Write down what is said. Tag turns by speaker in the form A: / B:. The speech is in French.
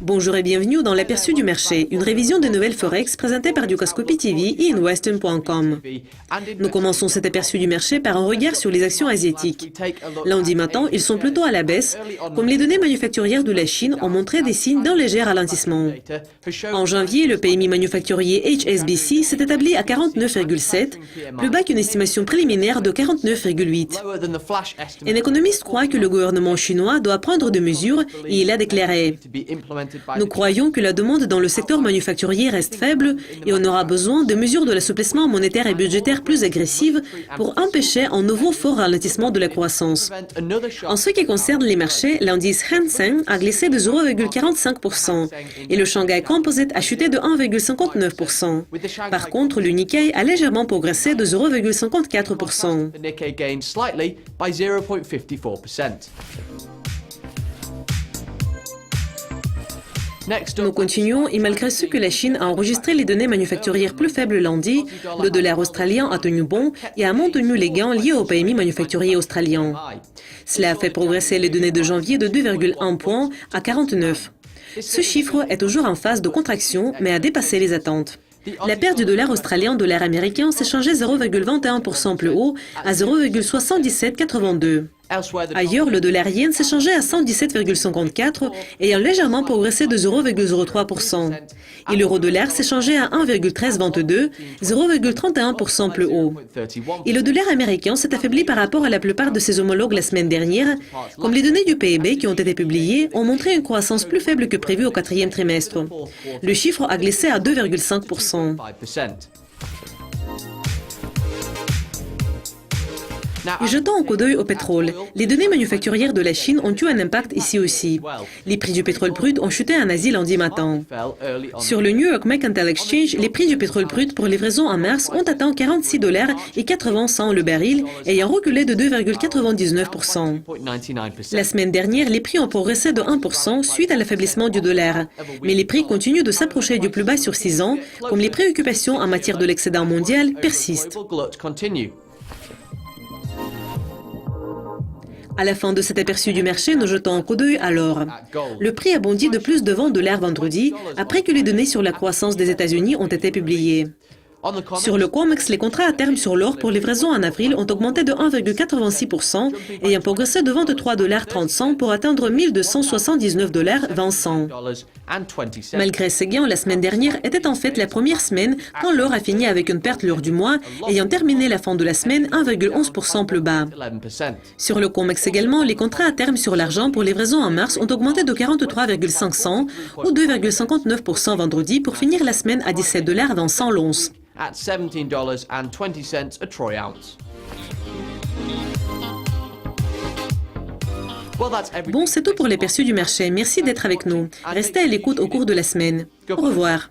A: Bonjour et bienvenue dans l'aperçu du marché, une révision des nouvelles Forex présentée par Dukascopy TV et InWestern.com. Nous commençons cet aperçu du marché par un regard sur les actions asiatiques. Lundi matin, ils sont plutôt à la baisse, comme les données manufacturières de la Chine ont montré des signes d'un léger ralentissement. En janvier, le PMI manufacturier HSBC s'est établi à 49,7, plus bas qu'une estimation préliminaire de 49,8. Un économiste croit que le gouvernement chinois doit prendre des mesures et il a déclaré: nous croyons que la demande dans le secteur manufacturier reste faible et on aura besoin de mesures de l'assouplissement monétaire et budgétaire plus agressives pour empêcher un nouveau fort ralentissement de la croissance. En ce qui concerne les marchés, l'indice Hang Seng a glissé de 0,45% et le Shanghai Composite a chuté de 1,59%. Par contre, le Nikkei a légèrement progressé de 0,54%. Nous continuons et malgré ce que la Chine a enregistré les données manufacturières plus faibles lundi, le dollar australien a tenu bon et a maintenu les gains liés au PMI manufacturier australien. Cela a fait progresser les données de janvier de 2,1 points à 49. Ce chiffre est toujours en phase de contraction mais a dépassé les attentes. La paire du dollar australien au dollar américain s'est changée 0,21% plus haut à 0,7782. Ailleurs, le dollar yen s'est changé à 117,54 ayant légèrement progressé de 0,03%. Et l'euro-dollar s'est changé à 1,1322, 0,31% plus haut. Et le dollar américain s'est affaibli par rapport à la plupart de ses homologues la semaine dernière, comme les données du PIB qui ont été publiées ont montré une croissance plus faible que prévu au quatrième trimestre. Le chiffre a glissé à 2,5%. Et jetant un coup d'œil au pétrole, les données manufacturières de la Chine ont eu un impact ici aussi. Les prix du pétrole brut ont chuté en Asie lundi matin. Sur le New York Mercantile Exchange, les prix du pétrole brut pour livraison en mars ont atteint 46,80 $ le baril, ayant reculé de 2,99%. La semaine dernière, les prix ont progressé de 1% suite à l'affaiblissement du dollar. Mais les prix continuent de s'approcher du plus bas sur 6 ans, comme les préoccupations en matière de l'excédent mondial persistent. À la fin de cet aperçu du marché, nous jetons un coup d'œil à l'or. Le prix a bondi de plus de $20 vendredi, après que les données sur la croissance des États-Unis ont été publiées. Sur le COMEX, les contrats à terme sur l'or pour livraison en avril ont augmenté de 1,86%, ayant progressé de 23,30 $ pour atteindre 1279,20 $. Malgré ces gains, la semaine dernière était en fait la première semaine quand l'or a fini avec une perte lors du mois, ayant terminé la fin de la semaine 1,11% plus bas. Sur le COMEX également, les contrats à terme sur l'argent pour livraison en mars ont augmenté de 43,5 cents ou 2,59% vendredi pour finir la semaine à 17,20 $ l'once.
B: At $17.20 a troy ounce.
A: Bon, c'est tout pour l'aperçu du marché. Merci d'être avec nous. Restez à l'écoute au cours de la semaine. Au revoir.